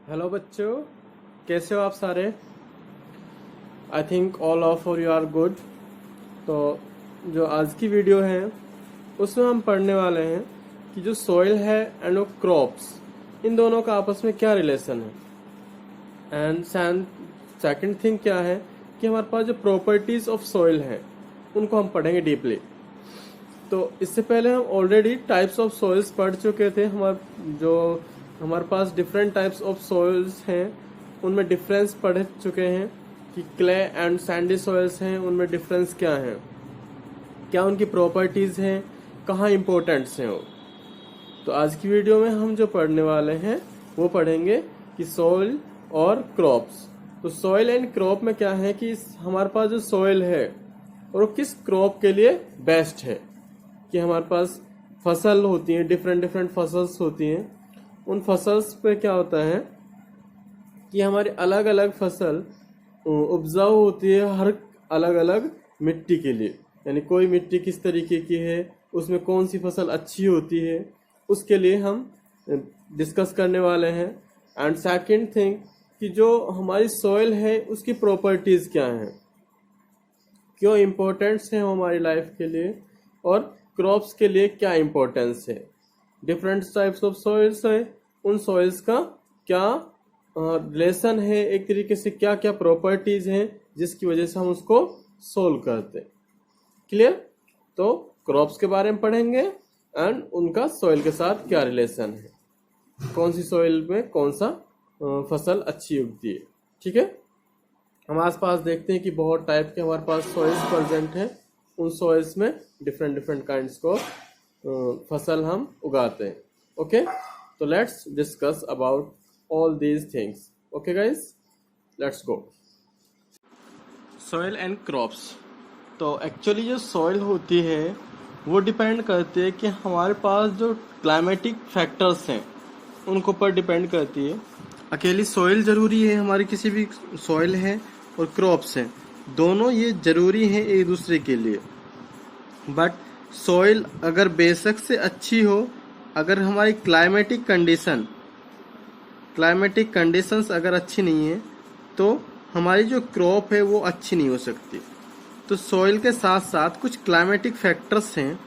Hello बच्चों, कैसे हो आप सारे। I think all of you are good. तो जो आज की वीडियो है उसमें हम पढ़ने वाले हैं कि जो सॉइल है एंड क्रॉप्स, इन दोनों का आपस में क्या रिलेशन है। एंड सेकंड थिंग क्या है कि हमारे पास जो प्रॉपर्टीज ऑफ सॉइल है उनको हम पढ़ेंगे डीपली। तो इससे पहले हम ऑलरेडी टाइप्स ऑफ सॉइल्स पढ़ चुके थे। हमारे पास डिफरेंट टाइप्स ऑफ सॉइल्स हैं, उनमें डिफरेंस पढ़ चुके हैं कि क्ले एंड सैंडी सॉइल्स हैं, उनमें डिफरेंस क्या है, क्या उनकी प्रॉपर्टीज हैं, कहाँ इम्पोर्टेंट्स हैं वो। तो आज की वीडियो में हम जो पढ़ने वाले हैं वो पढ़ेंगे कि सॉइल और क्रॉप्स। तो सॉइल एंड क्रॉप में क्या है कि हमारे पास जो सॉइल है और वो किस क्रॉप के लिए बेस्ट है। कि हमारे पास फसल होती है, डिफरेंट डिफरेंट फसल्स होती हैं, उन फसल्स पे क्या होता है कि हमारी अलग अलग फसल उपजाऊ होती है हर अलग अलग मिट्टी के लिए। यानी कोई मिट्टी किस तरीके की है, उसमें कौन सी फसल अच्छी होती है, उसके लिए हम डिस्कस करने वाले हैं। एंड सेकंड थिंग कि जो हमारी सॉइल है उसकी प्रॉपर्टीज क्या हैं, क्यों इम्पोर्टेंट्स हैं हमारी लाइफ के लिए, और क्रॉप्स के लिए क्या इम्पोर्टेंस है। डिफरेंट टाइप्स ऑफ सॉइल्स हैं, उन सॉइल्स का क्या रिलेशन है, एक तरीके से क्या क्या प्रॉपर्टीज हैं जिसकी वजह से हम उसको सोल्व करते हैं। क्लियर। तो क्रॉप्स के बारे में पढ़ेंगे एंड उनका सॉइल के साथ क्या रिलेशन है, कौन सी सॉइल में कौन सा फसल अच्छी उगती है। ठीक है। हम आसपास देखते हैं कि बहुत टाइप के हमारे पास सॉइल्स प्रेजेंट हैं, उन सॉइल्स में डिफरेंट डिफरेंट काइंड्स को फसल हम उगाते हैं। ओके, तो let's discuss about all these things. Okay guys, let's go. Soil and crops. तो एक्चुअली जो सॉइल होती है वो डिपेंड करती है कि हमारे पास जो क्लाइमेटिक फैक्टर्स हैं उनको पर डिपेंड करती है। अकेली सॉइल जरूरी है, हमारी किसी भी सॉइल है और क्रॉप्स हैं, दोनों ये जरूरी हैं एक दूसरे के लिए। बट सॉइल अगर बेशक से अच्छी हो, अगर हमारी क्लाइमेटिक कंडीशंस अगर अच्छी नहीं है तो हमारी जो क्रॉप है वो अच्छी नहीं हो सकती। तो सॉइल के साथ साथ कुछ क्लाइमेटिक फैक्टर्स हैं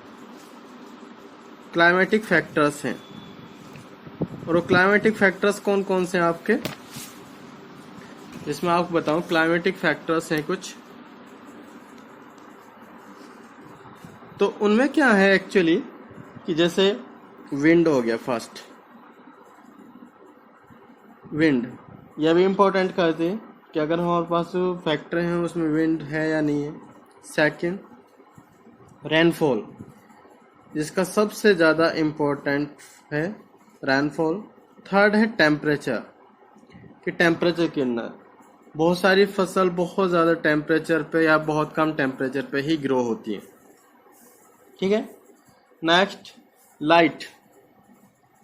और वो क्लाइमेटिक फैक्टर्स कौन कौन से हैं आपके, जिसमें आपको बताऊं क्लाइमेटिक फैक्टर्स हैं कुछ। तो उनमें क्या है एक्चुअली कि जैसे विंड हो गया, फर्स्ट विंड, यह भी इम्पोर्टेंट करते हैं कि अगर हमारे पास जो फैक्टर हैं उसमें विंड है या नहीं है। सेकंड रेनफॉल, जिसका सबसे ज़्यादा इम्पोर्टेंट है रेनफॉल। थर्ड है टेम्परेचर, कि टेम्परेचर कितना है। बहुत सारी फसल बहुत ज़्यादा टेम्परेचर पे या बहुत कम टेम्परेचर पे ही ग्रो होती है। ठीक है। नेक्स्ट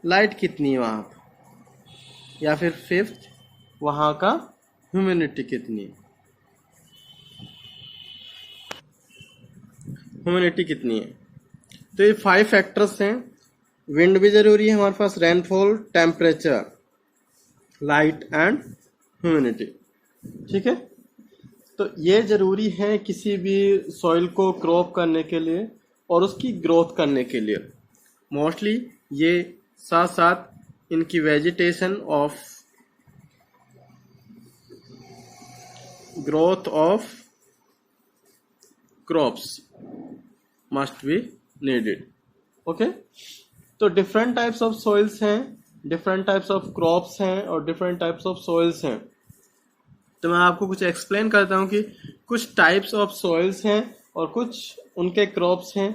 लाइट कितनी है वहाँ पर, या फिर फिफ्थ वहाँ का ह्यूमिडिटी कितनी है, तो ये 5 फैक्टर्स हैं। विंड भी जरूरी है हमारे पास, rainfall, temperature, light and humidity. ठीक है। तो ये जरूरी है किसी भी सॉइल को क्रॉप करने के लिए और उसकी ग्रोथ करने के लिए। मोस्टली ये साथ साथ इनकी vegetation of growth of crops must be needed. Okay. तो डिफरेंट टाइप्स ऑफ सॉइल्स हैं, डिफरेंट टाइप्स ऑफ क्रॉप्स हैं और डिफरेंट टाइप्स ऑफ सॉइल्स हैं। तो मैं आपको कुछ एक्सप्लेन करता हूँ कि कुछ टाइप्स ऑफ सॉइल्स हैं और कुछ उनके क्रॉप्स हैं,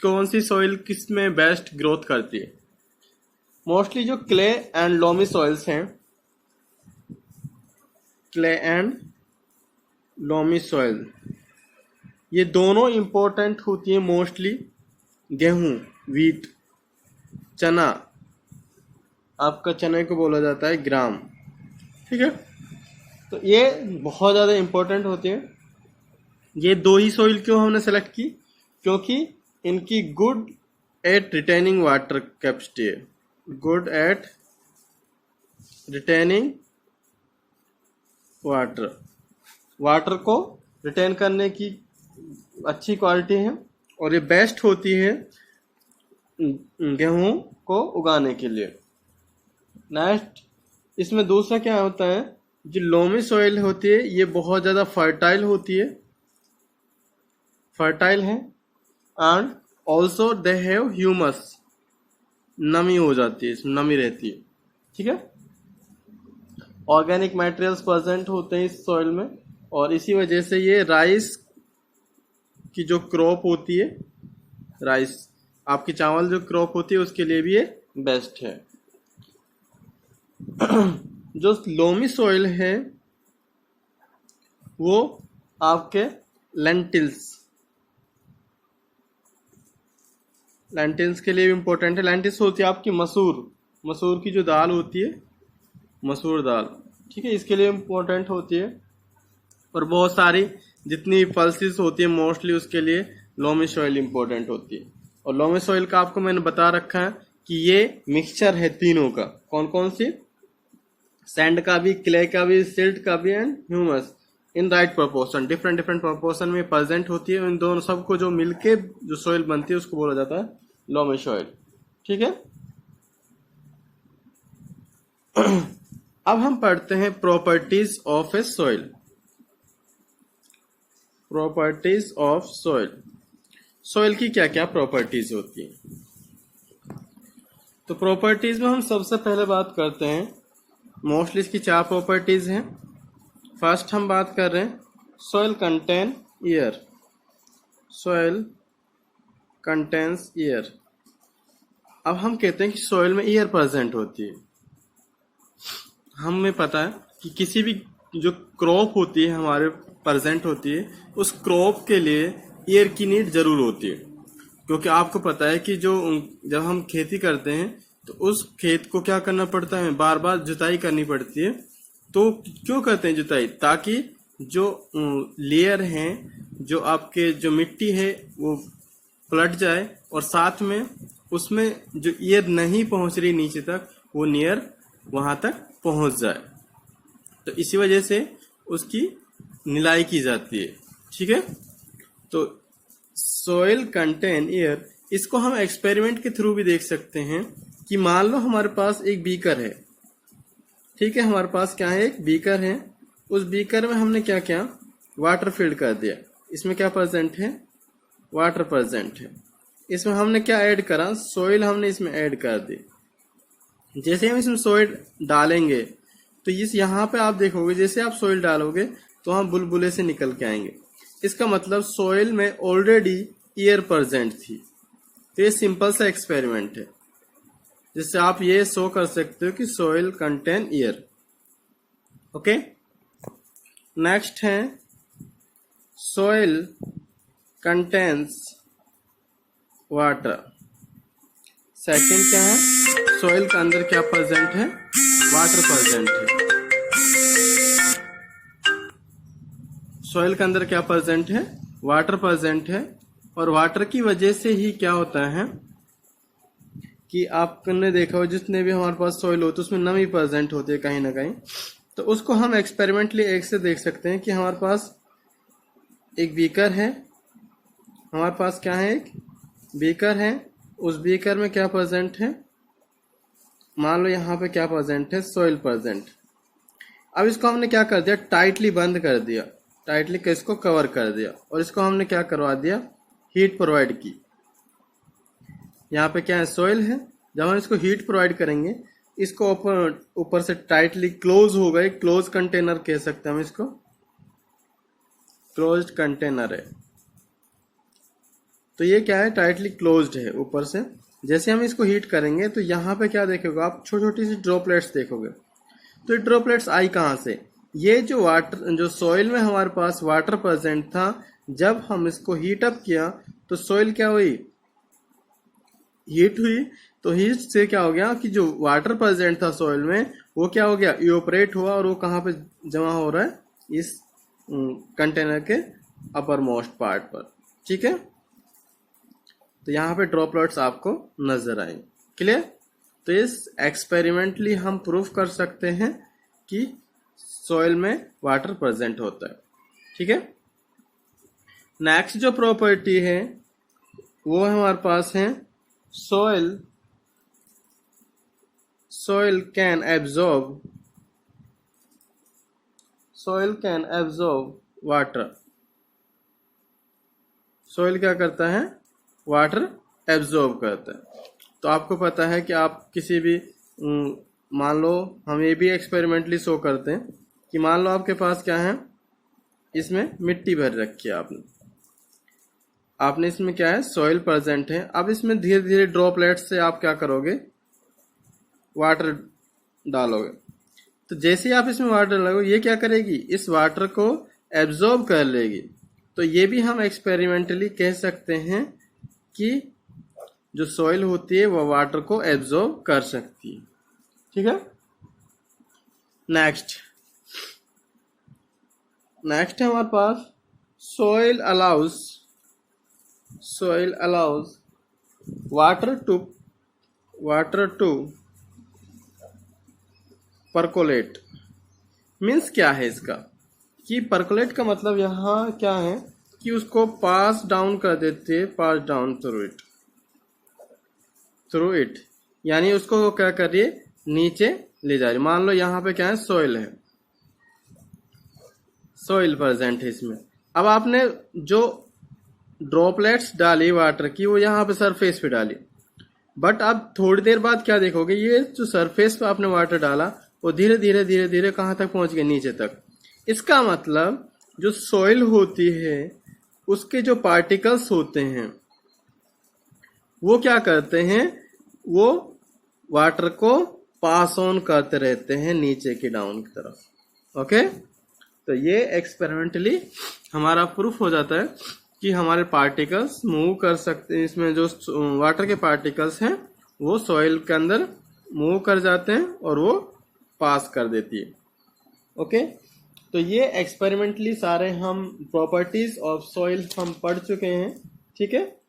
कौन सी सॉइल किस में बेस्ट ग्रोथ करती है। मोस्टली जो क्ले एंड लोमी सॉइल्स हैं, क्ले एंड लोमी सॉइल, ये दोनों इम्पोर्टेंट होती है। मोस्टली गेहूं, वीट, चना, आपका चने को बोला जाता है ग्राम। ठीक है। तो ये बहुत ज़्यादा इम्पोर्टेंट होती है। ये दो ही सॉइल क्यों हमने सेलेक्ट की, क्योंकि इनकी good at retaining water capacity है, good at retaining water, water को रिटेन करने की अच्छी क्वालिटी है और ये बेस्ट होती है गेहूं को उगाने के लिए। नेक्स्ट इसमें दूसरा क्या होता है, जो लोमी सॉइल होती है ये बहुत ज़्यादा फर्टाइल होती है, फर्टाइल है, and also they have humus, नमी हो जाती है, इसमें नमी रहती है, ठीक है। ऑर्गेनिक मटेरियल्स प्रेजेंट होते हैं इस सॉइल में और इसी वजह से ये राइस की जो क्रॉप होती है, राइस आपकी चावल जो क्रॉप होती है उसके लिए भी ये बेस्ट है। जो लोमी सॉइल है वो आपके लेंटिल्स के लिए भी इम्पोर्टेंट है। लेंटिल्स होती है आपकी मसूर की जो दाल होती है, मसूर दाल, ठीक है, इसके लिए इम्पोर्टेंट होती है। और बहुत सारी जितनी पल्सेस होती है मोस्टली उसके लिए लोमी सॉइल इम्पोर्टेंट होती है। और लोमी सॉइल का आपको मैंने बता रखा है कि ये मिक्सचर है तीनों का, कौन कौन सी, सैंड का भी, क्ले का भी, सिल्ट का भी and humus, in right proportion, different different proportion में प्रेजेंट होती है। इन दोनों सबको जो मिलके जो सॉइल बनती है उसको बोला जाता है लोमी सॉइल, ठीक है। अब हम पढ़ते हैं properties of A soil. Properties of soil, soil की क्या क्या प्रॉपर्टीज होती है। तो प्रॉपर्टीज में हम सबसे पहले बात करते हैं, मोस्टली इसकी 4 प्रॉपर्टीज हैं। फर्स्ट हम बात कर रहे हैं soil contain air, soil contains air. अब हम कहते हैं कि सॉइल में एयर प्रेजेंट होती है। हमें पता है कि किसी भी जो क्रॉप होती है हमारे प्रेजेंट होती है, उस क्रॉप के लिए एयर की नीड जरूर होती है, क्योंकि आपको पता है कि जब हम खेती करते हैं तो उस खेत को क्या करना पड़ता है, बार बार जुताई करनी पड़ती है। तो क्यों करते हैं जुताई, ताकि जो लेयर हैं, जो आपके जो मिट्टी है वो पलट जाए और साथ में उसमें जो एयर नहीं पहुंच रही नीचे तक वो नियर वहां तक पहुंच जाए। तो इसी वजह से उसकी निलाई की जाती है, ठीक है। तो सॉइल कंटेन एयर, इसको हम एक्सपेरिमेंट के थ्रू भी देख सकते हैं कि मान लो हमारे पास एक बीकर है, ठीक है, हमारे पास क्या है, एक बीकर है। उस बीकर में हमने क्या किया, वाटर फिल कर दिया। इसमें क्या प्रेजेंट है, वाटर प्रेजेंट है। इसमें हमने क्या ऐड करा, सॉइल हमने इसमें ऐड कर दी। जैसे हम इसमें सॉइल डालेंगे तो इस यहाँ पे आप देखोगे, जैसे आप सॉइल डालोगे तो हम बुलबुले से निकल के आएंगे। इसका मतलब सॉइल में ऑलरेडी एयर प्रेजेंट थी। तो ये सिंपल सा एक्सपेरिमेंट है जिससे आप ये शो कर सकते हो कि soil contain air. Okay, next है सॉइल कंटेन्स वाटर। सेकंड क्या है, सॉइल के अंदर क्या प्रेजेंट है, वाटर प्रेजेंट है। सॉइल के अंदर क्या प्रेजेंट है, वाटर प्रेजेंट है। और वाटर की वजह से ही क्या होता है कि आपने देखा हो जितने भी हमारे पास सॉइल होते हैं उसमें नमी प्रेजेंट होती है कहीं ना कहीं। तो उसको हम एक्सपेरिमेंटली एक से देख सकते हैं कि हमारे पास एक बीकर है, हमारे पास क्या है, एक बीकर है। उस बीकर में क्या प्रेजेंट है, मान लो यहाँ पे क्या प्रेजेंट है, सॉइल प्रेजेंट। अब इसको हमने क्या कर दिया, टाइटली बंद कर दिया, टाइटली इसको कवर कर दिया और इसको हमने क्या करवा दिया, हीट प्रोवाइड की। यहाँ पे क्या है, सॉइल है। जब हम इसको हीट प्रोवाइड करेंगे, इसको ऊपर से टाइटली क्लोज हो गए, क्लोज कंटेनर कह सकते हैं हम इसको, क्लोज्ड कंटेनर है। तो ये क्या है, टाइटली क्लोज्ड है ऊपर से। जैसे हम इसको हीट करेंगे तो यहाँ पे क्या देखोगे आप, छोटी छोटी सी ड्रॉपलेट्स देखोगे। तो ये ड्रॉपलेट्स आई कहाँ से, ये जो वाटर, जो सॉइल में हमारे पास वाटर प्रेजेंट था, जब हम इसको हीट अप किया तो सॉइल क्या हुई, हीट हुई। तो हीट से क्या हो गया कि जो वाटर प्रेजेंट था सॉइल में वो क्या हो गया, इवोपरेट हुआ और वो कहाँ पे जमा हो रहा है, इस कंटेनर के अपर मोस्ट पार्ट पर, ठीक है। तो यहाँ पे ड्रॉपलेट्स आपको नजर आएंगे, क्लियर। तो इस एक्सपेरिमेंटली हम प्रूफ कर सकते हैं कि सॉइल में वाटर प्रेजेंट होता है। ठीक है, नेक्स्ट जो प्रॉपर्टी है वो हमारे पास है soil can absorb water। Soil क्या करता है, वाटर एब्जॉर्ब करता है। तो आपको पता है कि आप किसी भी मान लो, हम ये भी एक्सपेरिमेंटली शो करते हैं कि मान लो आपके पास क्या है, इसमें मिट्टी भर रखी है आपने इसमें क्या है, सॉइल प्रेजेंट है। अब इसमें धीरे धीरे ड्रॉपलेट्स से आप क्या करोगे, वाटर डालोगे। तो जैसे ही आप इसमें वाटर डालोगे, ये क्या करेगी, इस वाटर को एब्जॉर्ब कर लेगी। तो ये भी हम एक्सपेरिमेंटली कह सकते हैं कि जो सॉइल होती है वो वाटर को एब्जॉर्ब कर सकती है। ठीक है, नेक्स्ट है हमारे पास soil allows water to percolate। Means क्या है इसका, कि परकोलेट का मतलब यहाँ क्या है कि उसको पास डाउन कर देते हैं, पास डाउन थ्रू इट, यानी उसको वो क्या कर रही है, नीचे ले जा रही है। मान लो यहाँ पे क्या है, सॉइल प्रेजेंट है इसमें। अब आपने जो ड्रॉपलेट्स डाली वाटर की वो यहाँ पे सरफेस पे डाली, बट अब थोड़ी देर बाद क्या देखोगे, ये जो सरफेस पे आपने वाटर डाला वो धीरे धीरे कहाँ तक पहुंच गए, नीचे तक। इसका मतलब जो सॉइल होती है उसके जो पार्टिकल्स होते हैं वो क्या करते हैं, वो वाटर को पास ऑन करते रहते हैं नीचे की डाउन की तरफ। ओके, तो ये एक्सपेरिमेंटली हमारा प्रूफ हो जाता है कि हमारे पार्टिकल्स मूव कर सकते हैं। इसमें जो वाटर के पार्टिकल्स हैं वो सॉइल के अंदर मूव कर जाते हैं और वो पास कर देती है। ओके, तो ये एक्सपेरिमेंटली सारे हम प्रॉपर्टीज ऑफ सॉइल हम पढ़ चुके हैं। ठीक है।